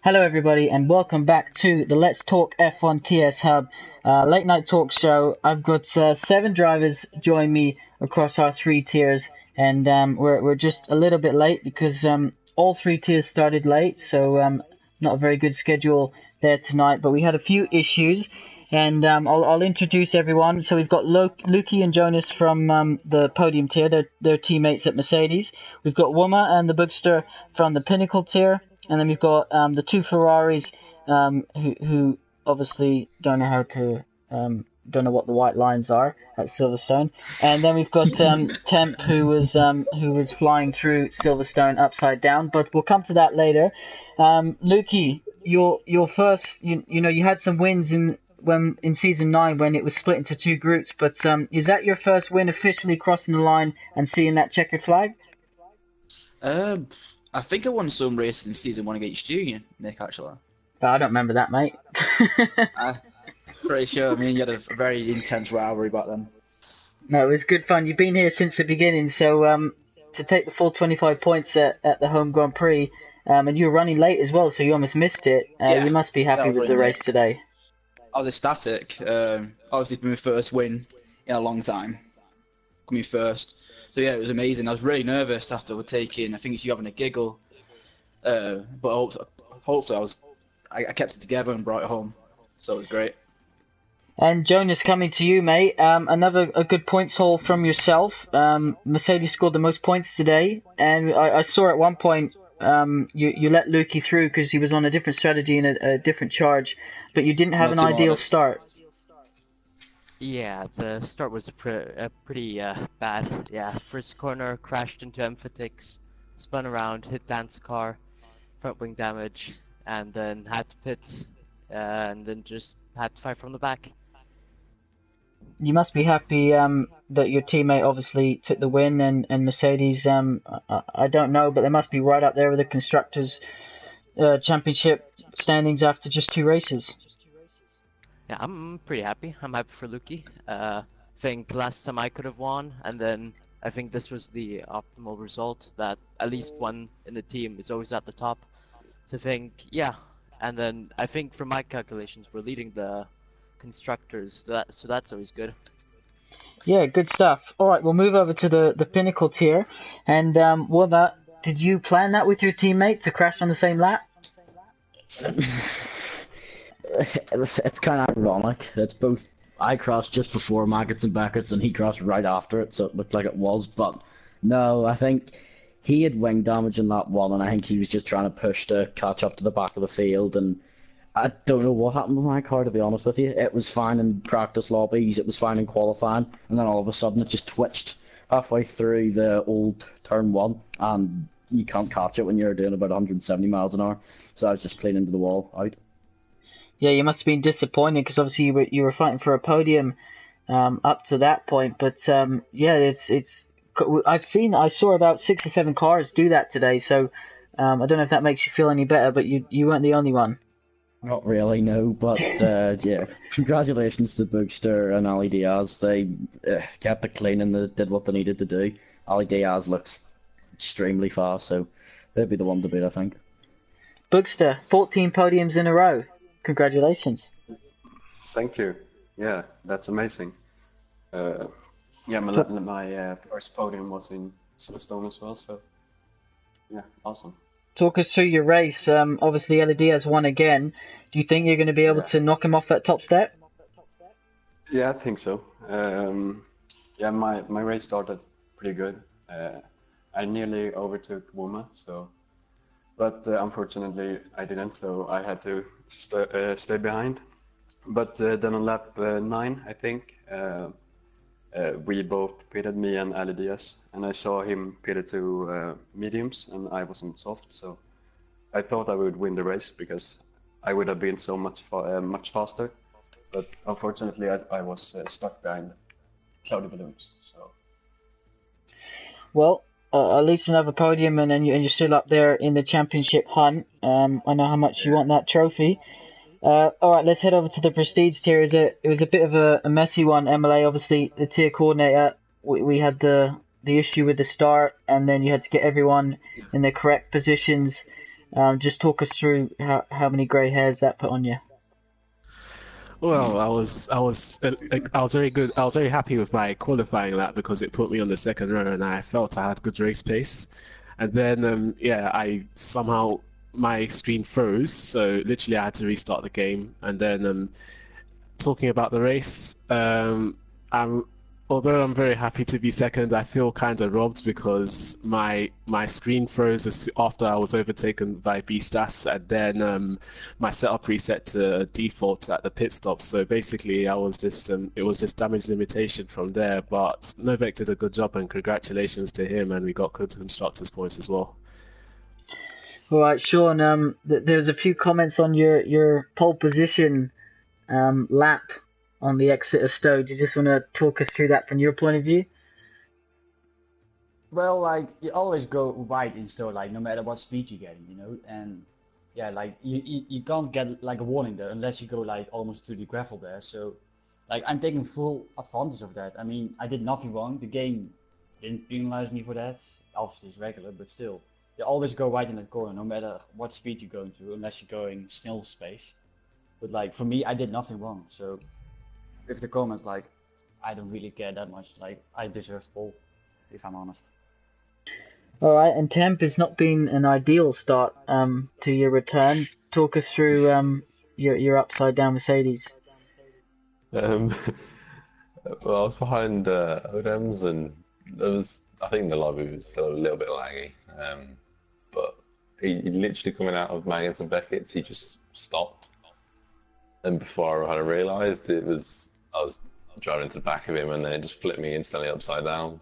Hello, everybody, and welcome back to the Let's Talk F1 TS Hub late night talk show. I've got 7 drivers join me across our 3 tiers, and we're just a little bit late because all 3 tiers started late, so not a very good schedule there tonight. But we had a few issues, and I'll introduce everyone. So we've got Lukey and Jonas from the podium tier. They're teammates at Mercedes. We've got Wuma and the Bookster from the Pinnacle tier. And then we've got the 2 Ferraris who obviously don't know how to don't know what the white lines are at Silverstone. And then we've got Temp who was flying through Silverstone upside down, but we'll come to that later. Lukey, your first you had some wins in season 9 when it was split into 2 groups, but is that your first win officially crossing the line and seeing that checkered flag? I think I won some races in season 1 against you, Nick, actually. I don't remember that, mate. I'm pretty sure. I mean, you had a very intense rivalry back then. No, it was good fun. You've been here since the beginning, so to take the full 25 points at the home Grand Prix, and you were running late as well, so you almost missed it. Yeah, you must be happy with the race today. I was ecstatic. Obviously, it's been my first win in a long time, coming first. So yeah, it was amazing. I was really nervous after overtaking. I think it's you having a giggle, but hopefully I kept it together and brought it home. So it was great. And Jonas, coming to you, mate. A good points haul from yourself. Mercedes scored the most points today, and I saw at one point you let Lukey through because he was on a different strategy and a different charge, but you didn't have an ideal start. Yeah, the start was pretty bad. Yeah, first corner, crashed into Emphatics, spun around, hit Dan's car, front wing damage, and then had to pit, and then just had to fight from the back. You must be happy that your teammate obviously took the win, and Mercedes, I don't know, but they must be right up there with the Constructors' Championship standings after just 2 races. Yeah, I'm pretty happy. I'm happy for Lukey. I think last time I could have won, and then I think this was the optimal result, that at least one in the team is always at the top. So I think, yeah, and then I think from my calculations, we're leading the Constructors, so that's always good. Yeah, good stuff. All right, we'll move over to the Pinnacle tier. And did you plan that with your teammate to crash on the same lap? It's kind of ironic. It's both. I crashed just before Maggots and Beckett's, and he crashed right after it, so it looked like it was. But no, I think he had wing damage in lap 1, and I think he was just trying to push to catch up to the back of the field. And I don't know what happened with my car, to be honest with you. It was fine in practice lobbies, it was fine in qualifying, and then all of a sudden it just twitched halfway through the old turn 1, and you can't catch it when you're doing about 170 miles an hour. So I was just clean into the wall out. Yeah, you must have been disappointed because obviously you were fighting for a podium up to that point. But yeah, I saw about 6 or 7 cars do that today. So I don't know if that makes you feel any better, but you weren't the only one. Not really, no. But yeah, congratulations to Bookster and Ali Diaz. They kept it clean and they did what they needed to do. Ali Diaz looks extremely fast, so they'd be the one to beat, I think. Bookster, 14 podiums in a row. Congratulations. Thank you. Yeah, that's amazing. Yeah, my first podium was in Silverstone as well, so yeah, awesome. Talk us through your race. Obviously, LED has won again. Do you think you're going to be able to knock him off that top step? Yeah, I think so. Yeah, my race started pretty good. I nearly overtook Wuma, but unfortunately I didn't, so I had to stay behind. But then on lap 9, I think, we both pitted, me and Ali Diaz, and I saw him pitted to mediums and I was on soft, so I thought I would win the race because I would have been so much faster. But unfortunately I was stuck behind cloudy balloons. So. Well, at least another podium, and then you're still up there in the championship hunt. I know how much you want that trophy. All right, let's head over to the Prestige tier. It was a bit of a messy one. MLA, obviously, the tier coordinator. We had the issue with the start, and then you had to get everyone in their correct positions. Just talk us through how many grey hairs that put on you. Well, I was very good. I was very happy with my qualifying lap because it put me on the second row, and I felt I had good race pace. And then, yeah, I somehow my screen froze, so literally I had to restart the game. And then, talking about the race, I'm although I'm very happy to be second, I feel kind of robbed because my screen froze after I was overtaken by Beastas, and then my setup reset to default at the pit stop. So basically, I was just it was just damage limitation from there. But Novak did a good job, and congratulations to him, and we got good constructors points as well. All right, Sean. There's a few comments on your pole position lap on the exit of Stowe. Do you just want to talk us through that from your point of view? Well, like, you always go wide in Stowe, like, no matter what speed you're getting, you know, and yeah, like, you can't get, like, a warning there unless you go, like, almost to the gravel there, so, like, I'm taking full advantage of that. I mean, I did nothing wrong, the game didn't penalize me for that, obviously it's regular, but still, you always go wide in that corner, no matter what speed you're going to, unless you're going snail space. But, like, for me, I did nothing wrong, so with the comments, like, I don't really care that much. Like, I deserve pole, if I'm honest. All right, and Temp has not been an ideal start to your return. Talk us through your upside down Mercedes. Well, I was behind Odems, and I think the lobby was still a little bit laggy. But he literally coming out of Maggins and Beckett's, he just stopped. And before I had realised I was driving into the back of him, and then it just flipped me instantly upside down,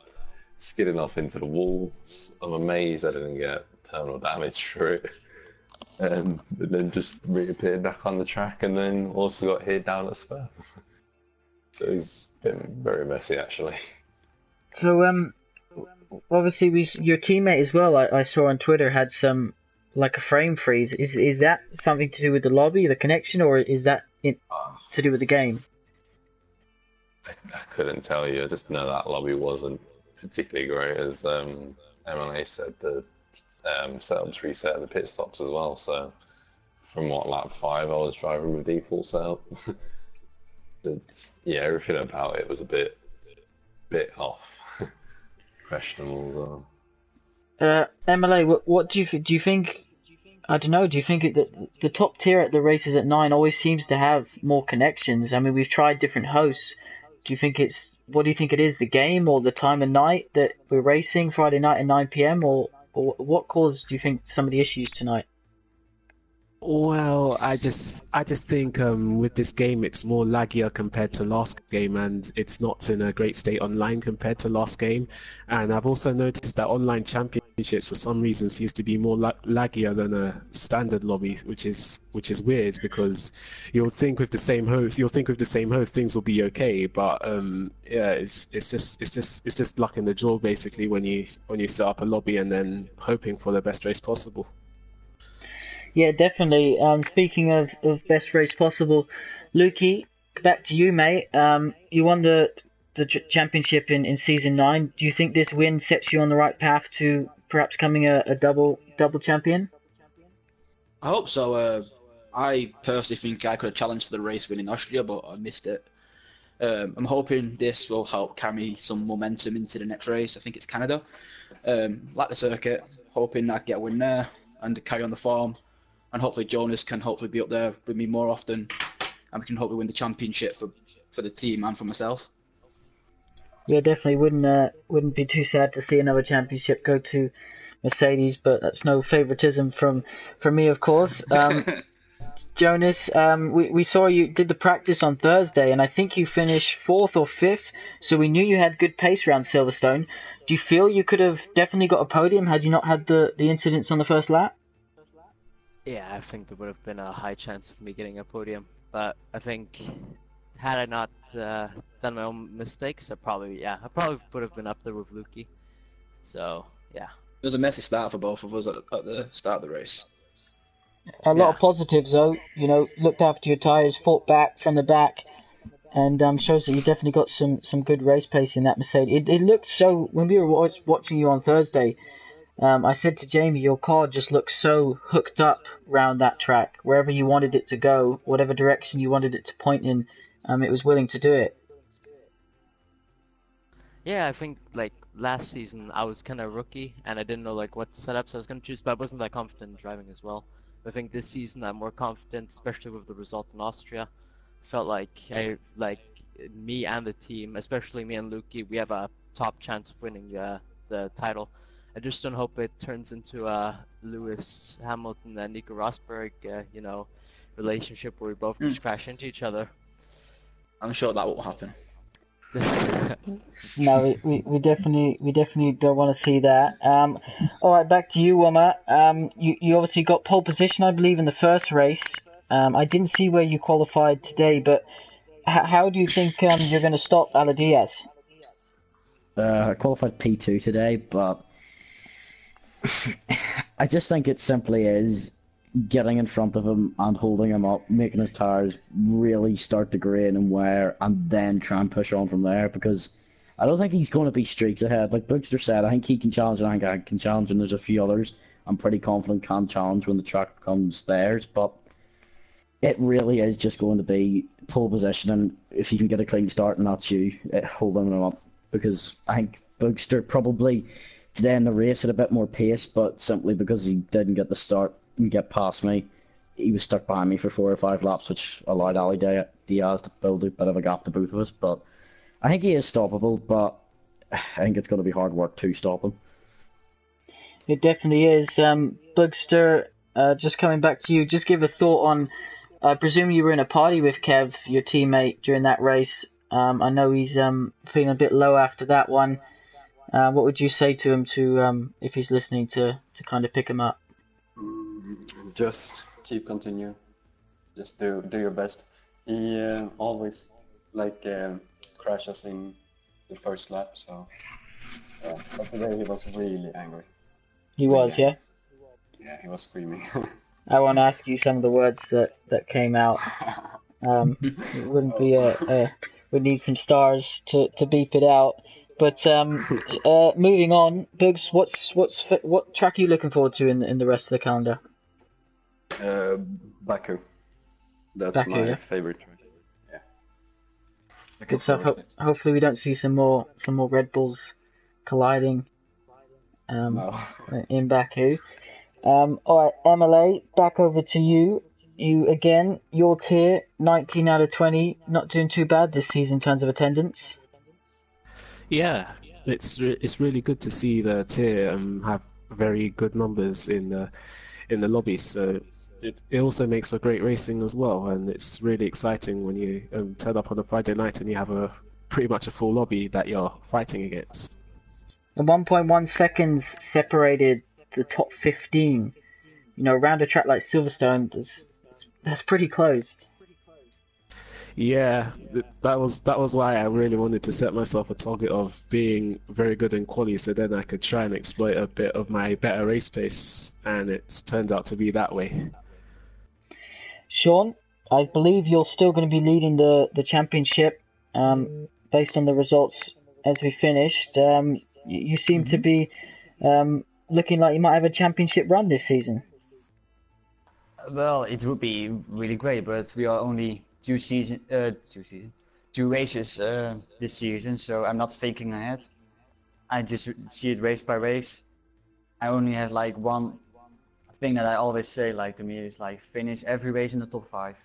skidding off into the walls. I'm amazed I didn't get terminal damage through it. And then just reappeared back on the track, and then also got hit down at Stowe. So it's been very messy, actually. So obviously your teammate as well, I saw on Twitter, had some, like, a frame freeze. Is that something to do with the lobby, the connection, or is that to do with the game? I couldn't tell you. I just know that lobby wasn't particularly great, as MLA said. The setups reset at the pit stops as well. So from lap 5, I was driving with default setup. Yeah, everything about it was a bit off, questionable as well. MLA, what do you think? Do you think? I don't know. Do you think that the top tier at the races at 9 always seems to have more connections? I mean, we've tried different hosts. Do you think what do you think it is? The game or the time of night that we're racing Friday night at 9 p.m. or what caused, do you think, some of the issues tonight? Well, I just think with this game it's more laggier compared to last game, and it's not in a great state online compared to last game. And I've also noticed that online championships for some reason seems to be more laggier than a standard lobby, which is weird, because you'll think with the same host things will be okay, but yeah, it's just luck in the draw basically when you set up a lobby and then hoping for the best race possible. Yeah, definitely. Speaking of best race possible, Lukey, back to you, mate. You won the championship in season 9. Do you think this win sets you on the right path to perhaps coming a double champion? I hope so. I personally think I could have challenged for the race win in Austria, but I missed it. I'm hoping this will help carry some momentum into the next race. I think it's Canada. Like the circuit, hoping I get a win there and carry on the form. And hopefully Jonas can hopefully be up there with me more often, and we can hopefully win the championship for the team and for myself. Yeah, definitely wouldn't be too sad to see another championship go to Mercedes, but that's no favoritism from me, of course. Jonas, we saw you did the practice on Thursday, and I think you finished 4th or 5th, so we knew you had good pace around Silverstone. Do you feel you could have definitely got a podium had you not had the incidents on the first lap? Yeah, I think there would have been a high chance of me getting a podium, but I think had I not done my own mistakes, I probably would have been up there with Lukey. So yeah, It was a messy start for both of us at the start of the race. A lot of positives though. You know, looked after your tyres, fought back from the back, and shows that you definitely got some good race pace in that Mercedes. It looked so when we were watching you on Thursday. I said to Jamie, your car just looks so hooked up round that track. Wherever you wanted it to go, whatever direction you wanted it to point in, it was willing to do it. Yeah, I think like last season I was kind of rookie and I didn't know like what setups I was gonna choose, but I wasn't that confident in driving as well. I think this season I'm more confident, especially with the result in Austria. Felt like me and the team, especially me and Luki, we have a top chance of winning the title. I just don't hope it turns into a Lewis Hamilton and Nico Rosberg, relationship where we both just crash into each other. I'm sure that won't happen. No, we definitely don't want to see that. All right, back to you, Wilma. You obviously got pole position, I believe, in the first race. I didn't see where you qualified today, but how do you think you're going to stop Ala Diaz? I qualified P2 today, but I just think it simply is getting in front of him and holding him up, making his tires really start to grain and wear, and then try and push on from there, because I don't think he's going to be streaks ahead. Like Bookster said, I think he can challenge, and I think I can challenge, and there's a few others I'm pretty confident can challenge when the track becomes theirs, but it really is just going to be pole position, and if you can get a clean start and that's you, holding him up, because I think Bookster probably today in the race had a bit more pace, but simply because he didn't get the start and get past me, he was stuck behind me for 4 or 5 laps, which allowed Ali Diaz to build a bit of a gap to both of us. But I think he is stoppable, but I think it's going to be hard work to stop him. It definitely is. Bugster, just coming back to you, just give a thought on, I presume you were in a party with Kev, your teammate, during that race. I know he's feeling a bit low after that one. What would you say to him if he's listening to kind of pick him up? Just continue. Just do your best. He always crashes in the first lap, so but today he was really angry. He was, yeah? Yeah, he was screaming. I won't ask you some of the words that came out. It wouldn't be we'd need some stars to beep it out. But moving on, Bugs, what track are you looking forward to in the rest of the calendar? Baku. That's Baku, my yeah? favorite track. Yeah. Good stuff. Hopefully we don't see some more Red Bulls colliding No. in Baku. All right, MLA, back over to you. You again, your tier, 19 out of 20, not doing too bad this season in terms of attendance. Yeah, it's really good to see the tier have very good numbers in the lobby. So it also makes for great racing as well, and it's really exciting when you turn up on a Friday night and you have pretty much a full lobby that you're fighting against. And 1.1 seconds separated the top 15. You know, around a track like Silverstone, that's pretty close. Yeah, that was why I really wanted to set myself a target of being very good in quali, so then I could try and exploit a bit of my better race pace, and it's turned out to be that way. Sean, I believe you're still going to be leading the championship based on the results as we finished. You seem to be looking like you might have a championship run this season. Well, it would be really great, but we are only two races this season, so I'm not thinking ahead. I just see it race by race. I only have one thing that I always say to me is finish every race in the top 5,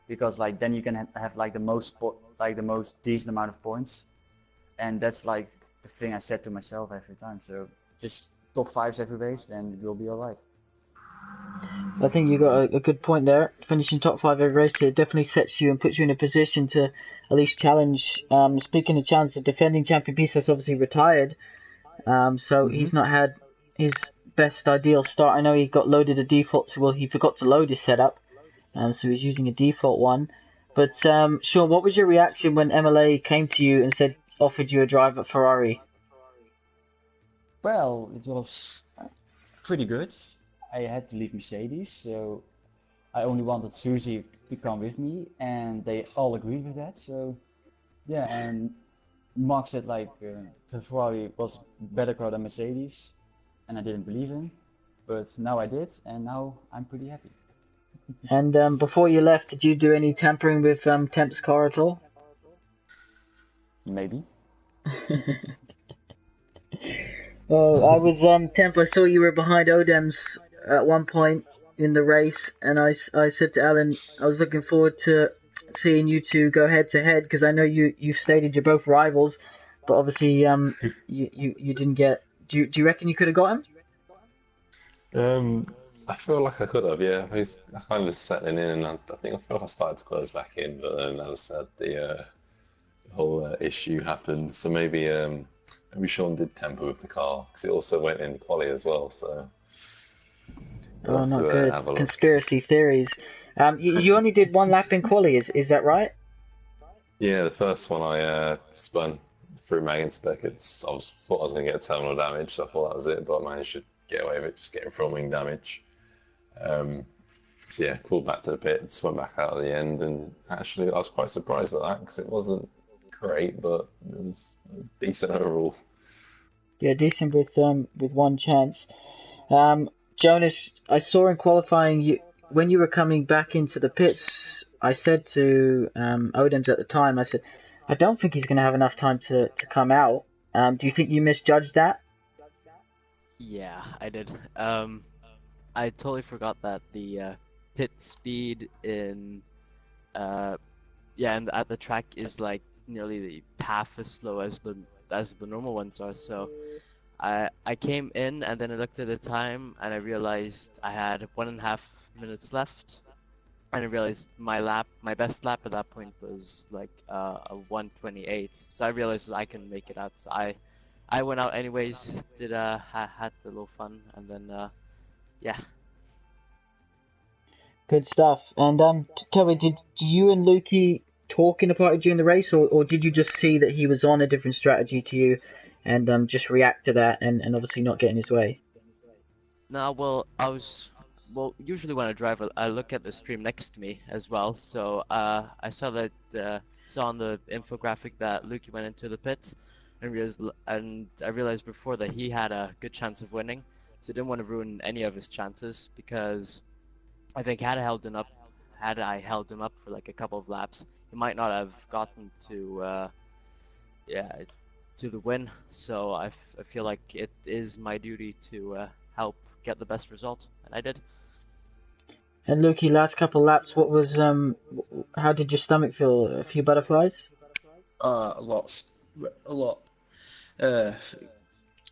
because then you can have the most the most decent amount of points, and that's the thing I said to myself every time. So just top 5s every race, then we'll be alright. I think you got a good point there. Finishing top 5 every race, it definitely sets you and puts you in a position to at least challenge. Speaking of challenge, the defending champion Pisos obviously retired, so he's not had his best ideal start. I know he got loaded a default. Well, he forgot to load his setup, so he's using a default one. But Sean, what was your reaction when MLA came to you and offered you a drive at Ferrari? Well, it was pretty good. I had to leave Mercedes, so I only wanted Susie to come with me, and they all agreed with that. So yeah, and Mark said the Ferrari was better car than Mercedes, and I didn't believe him, but now I did, and now I'm pretty happy. And before you left, did you do any tampering with Temp's car at all? Maybe. Well, I was Temp. I saw you were behind Odems at one point in the race, and I said to Alan, I was looking forward to seeing you two go head to head because I know you've stated you're both rivals, but obviously you didn't get. Do you reckon you could have got him? I feel like I could have, yeah. I kind of settling in, and I think I feel like I started to close back in, but then, as I said, the whole issue happened. So maybe Sean did temper with the car because it also went in quali as well. So we'll Oh, have not to, good. have a look. Conspiracy theories. You only did one lap in quali, is that right? Yeah, the first one I spun through Mag into Beckett's. Thought I was going to get terminal damage, so I thought that was it, but I managed to get away with it, just getting front wing damage. So yeah, pulled back to the pits, went back out at the end, and actually I was quite surprised at that because it wasn't great, but it was decent overall. Yeah, decent with one chance. Jonas, I saw in qualifying you when you were coming back into the pits. I said to Odems at the time, I said, I don't think he's going to have enough time to come out. Do you think you misjudged that? Yeah, I did. I totally forgot that the pit speed in and at the track is like nearly the half as slow as the normal ones are. So I came in and then I looked at the time and I realized I had 1.5 minutes left, and I realized my best lap at that point was like a 1:28. So I realized that I can make it out. So I went out anyways, did had a little fun, and then yeah. Good stuff. And tell me, did you and Lukey talk in the party during the race, or did you just see that he was on a different strategy to you, and just react to that, and obviously not get in his way? No, well, usually when I drive, I look at the stream next to me as well. So I saw on the infographic that Lukey went into the pits, and I realized before that he had a good chance of winning, so I didn't want to ruin any of his chances because I think had I held him up for like a couple of laps, he might not have gotten to the win. So I feel like it is my duty to help get the best result, and I did. And Lukey, last couple laps, what was how did your stomach feel? A few butterflies? A lot.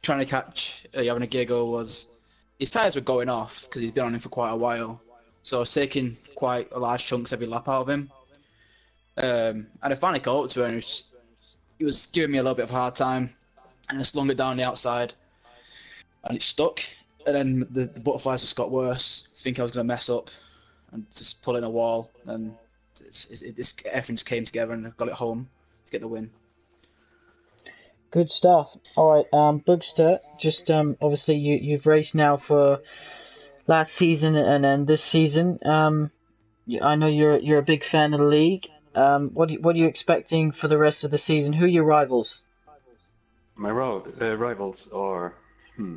Trying to catch having a giggle was his tyres were going off because he's been on him for quite a while, so I was taking quite a large chunks every lap out of him. And I finally caught up to him. He was giving me a little bit of a hard time, and I slung it down the outside, and it stuck. And then the butterflies just got worse. I think I was going to mess up and just pull in a wall, and everything just came together, and I got it home to get the win. Good stuff. All right, Boogster, just obviously you've raced now for last season and then this season. I know you're a big fan of the league. What are you expecting for the rest of the season? Who are your rivals? My rivals are.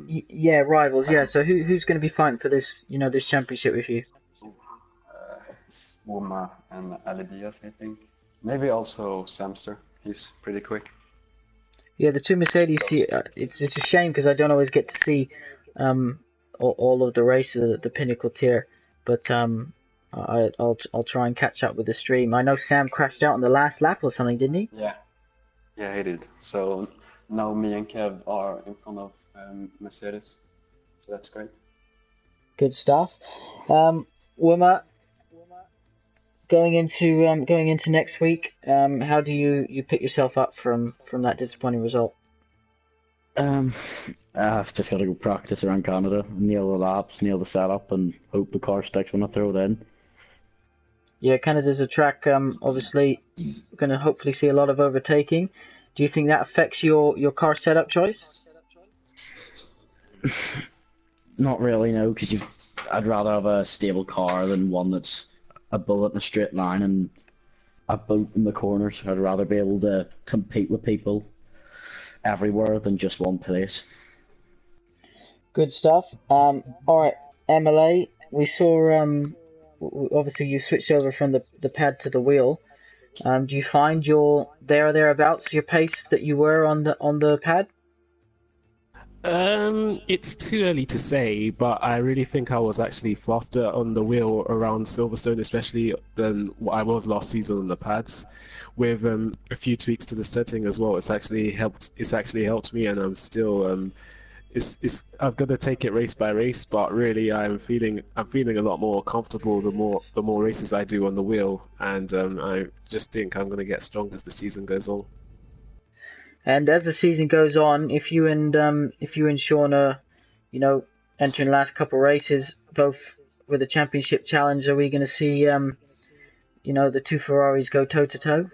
Yeah, rivals. Yeah. So who's going to be fighting for this this championship with you? Wuma and Ali Diaz, I think. Maybe also Samster. He's pretty quick. Yeah, the two Mercedes. It's a shame because I don't always get to see all of the races, the pinnacle tier. But I'll try and catch up with the stream. I know Sam crashed out on the last lap or something, didn't he? Yeah, he did. So now me and Kev are in front of Mercedes. So that's great. Good stuff. Wuma, going into next week, how do you pick yourself up from that disappointing result? I've just got to go practice around Canada, nail the laps, nail the setup, and hope the car sticks when I throw it in. Yeah, Canada's a track. Obviously, going to hopefully see a lot of overtaking. Do you think that affects your car setup choice? Not really, no, because I'd rather have a stable car than one that's a bullet in a straight line and a boat in the corners. I'd rather be able to compete with people everywhere than just one place. Good stuff. All right, MLA. We saw. Obviously, you switched over from the pad to the wheel. Do you find you're there or thereabouts your pace that you were on the pad? It's too early to say, but I really think I was actually faster on the wheel around Silverstone, especially than what I was last season on the pads. With a few tweaks to the setting as well, it's actually helped. It's actually helped me, and I'm still I've got to take it race by race, but really I'm feeling a lot more comfortable the more races I do on the wheel, and I just think I'm going to get stronger as the season goes on. And as the season goes on, if you and Sean are, entering the last couple of races, both with the championship challenge, are we going to see the two Ferraris go toe to toe?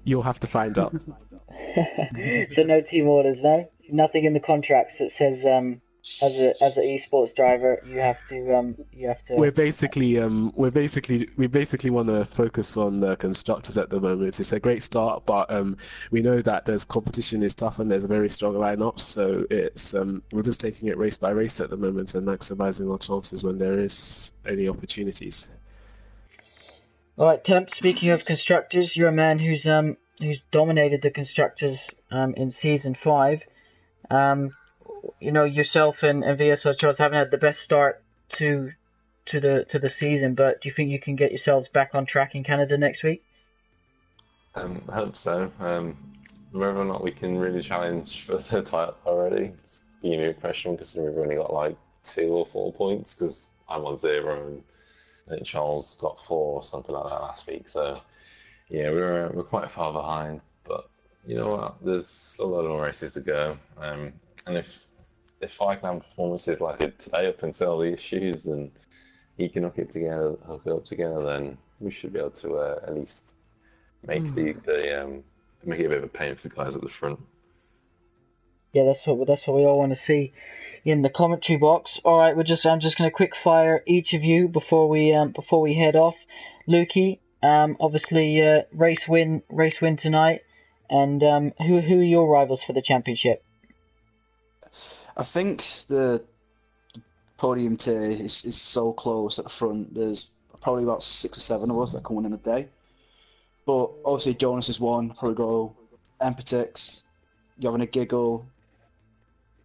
You'll have to find out. So no team orders, no? Nothing in the contracts that says as an esports driver you have to. We basically want to focus on the constructors at the moment. It's a great start, but we know that there's competition is tough and there's a very strong lineup, so it's we're just taking it race by race at the moment and maximizing our chances when there is any opportunities. All right, Temp. Speaking of constructors, you're a man who's dominated the constructors in season 5. Yourself and VSO Charles haven't had the best start to the season, but do you think you can get yourselves back on track in Canada next week? I hope so. Whether or not we can really challenge for the title already, it's been a question considering we've only got like 2 or 4 points because I'm on 0 and I think Charles got 4 or something like that last week. So yeah, we're quite far behind, but you know what? There's still a lot of races to go. And if I can have performances like it today up until the issues and he can hook it up together, then we should be able to at least make make it a bit of a pain for the guys at the front. Yeah, that's what we all want to see in the commentary box. All right, I'm just going to quick fire each of you before we head off. Lukey, obviously race win tonight, and who are your rivals for the championship? I think the podium tier is so close at the front. There's probably about 6 or 7 of us that can win in a day. But obviously Jonas is one, probably go Empatix, you're having a giggle.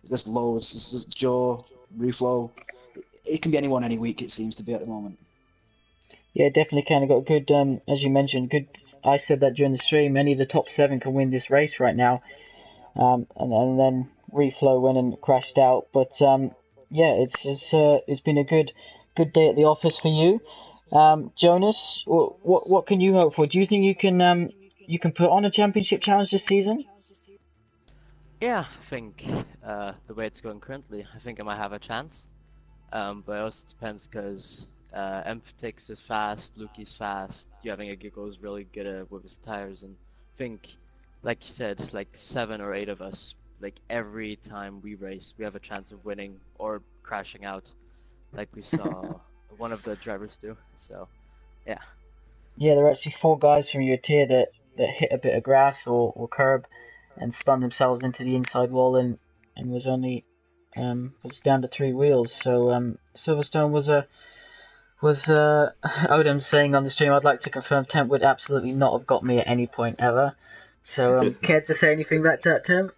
There's loads. There's Joe, Reflow. It can be anyone any week, it seems to be at the moment. Yeah, definitely kind of got good, as you mentioned, good. I said that during the stream, any of the top 7 can win this race right now. And then Reflow went and crashed out. But yeah, it's been a good day at the office for you. Jonas, what can you hope for? Do you think you can put on a championship challenge this season? Yeah, I think the way it's going currently, I think I might have a chance. But it also depends because Emphatix is fast, Lukey's fast, you having a Giggle is really good with his tires, and I think, like you said, like 7 or 8 of us, like every time we race, we have a chance of winning or crashing out, like we saw one of the drivers do. So, yeah. Yeah, there are actually 4 guys from your tier that hit a bit of grass or curb and spun themselves into the inside wall and was only was down to 3 wheels. So Silverstone was Odom saying on the stream, I'd like to confirm Temp would absolutely not have got me at any point ever. So care to say anything back to that, Temp?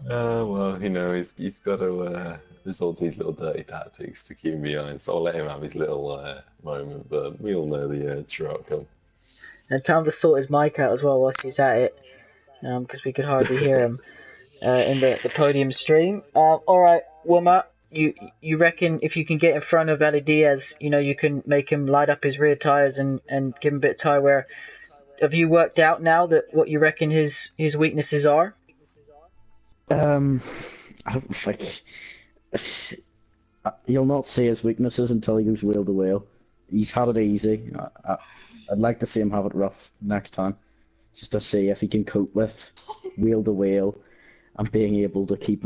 Well, he's got to resort to his little dirty tactics to keep me on, so I'll let him have his little moment, but we all know the true outcome. And tell him to sort his mic out as well whilst he's at it, because we could hardly hear him in the podium stream. Alright, Wilma, you reckon if you can get in front of Ali Diaz, you can make him light up his rear tyres and give him a bit of tyre wear. Have you worked out now that what you reckon his weaknesses are? I don't think you'll not see his weaknesses until he goes wheel to wheel. He's had it easy. I'd like to see him have it rough next time, just to see if he can cope with wheel to wheel and being able to keep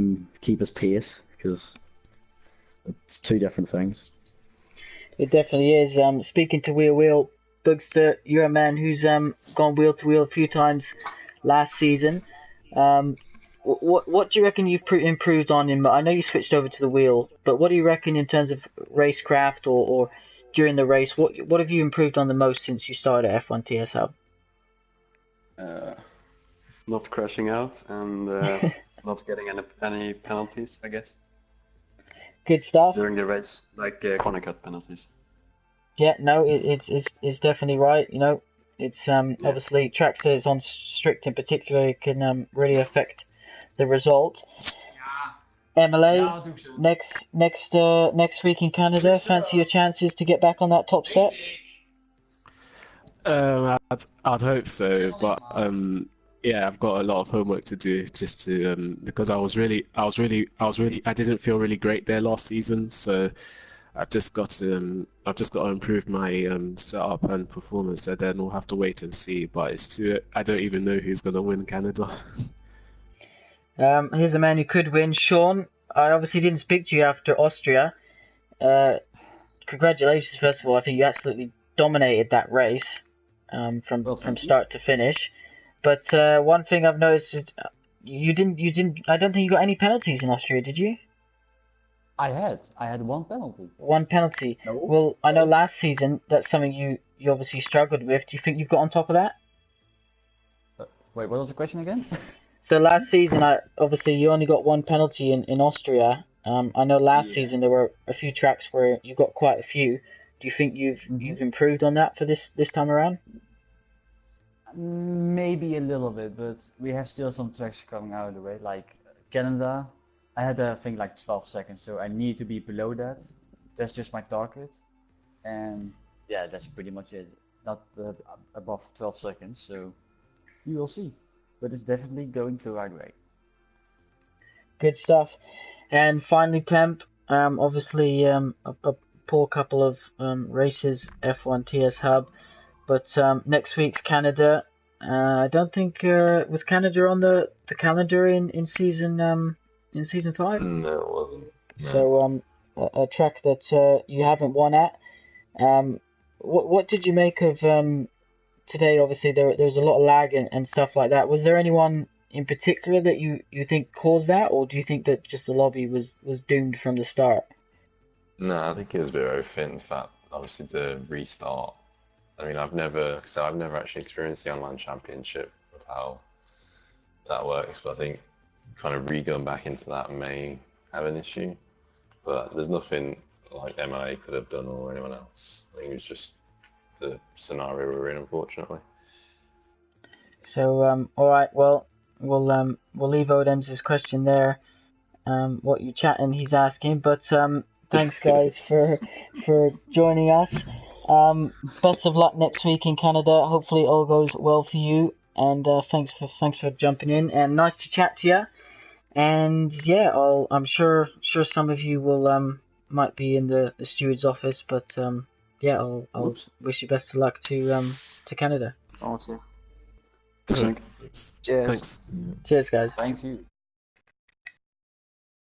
his pace, because it's 2 different things. It definitely is. Speaking to wheel, Bugster, you're a man who's gone wheel to wheel a few times last season. what do you reckon you've improved on in? I know you switched over to the wheel, but what do you reckon in terms of racecraft or during the race? What have you improved on the most since you started at F1 TS Hub? Not crashing out and not getting any penalties, I guess. Good stuff. During the race, like corner cut penalties. Yeah, no, it's definitely right. You know, it's obviously tracks that is on strict in particular can really affect the result. MLA next week in Canada. Fancy your chances to get back on that top step? I'd hope so, but yeah, I've got a lot of homework to do just to because I didn't feel really great there last season, so I've just got to improve my setup and performance, and then we'll have to wait and see. But I don't even know who's gonna win Canada. Here's a man who could win. Sean, I obviously didn't speak to you after Austria. Congratulations, first of all. I think you absolutely dominated that race from start to finish. But one thing I've noticed is you didn't. I don't think you got any penalties in Austria, did you? I had one penalty. One penalty. No. Well, I know last season that's something you obviously struggled with. Do you think you've got on top of that? Wait, what was the question again? So last season, obviously you only got one penalty in Austria. I know last season there were a few tracks where you got quite a few. Do you think you've improved on that for this time around? Maybe a little bit, but we have still some tracks coming out of the way. Like Canada, I had I think like 12 seconds, so I need to be below that. That's just my target, and yeah, that's pretty much it. Not above 12 seconds, so we will see. But it's definitely going the right way. Good stuff. And finally, Temp, obviously a poor couple of races, F1 TS Hub, but next week's Canada. I don't think was Canada on the calendar in season 5. No, it wasn't. No. So a track that you haven't won at. What did you make of today? Obviously there's a lot of lag and stuff like that. Was there anyone in particular that you think caused that, or do you think that just the lobby was doomed from the start? No, I think it was a bit of everything. In fact, obviously the restart. I mean, I've never actually experienced the online championship of how that works, but I think kind of re-going back into that may have an issue. But there's nothing like MLA could have done or anyone else. I think it was just the scenario we were in, unfortunately. So all right, well we'll leave Odems' question there. What you chatting? He's asking, but thanks guys for joining us. Best of luck next week in Canada. Hopefully it all goes well for you. And thanks for jumping in. And nice to chat to you. And yeah, I'm sure some of you will might be in the steward's office. But yeah, I'll wish you best of luck to Canada. Awesome. Thanks. Cheers. Thanks. Cheers, guys. Thank you.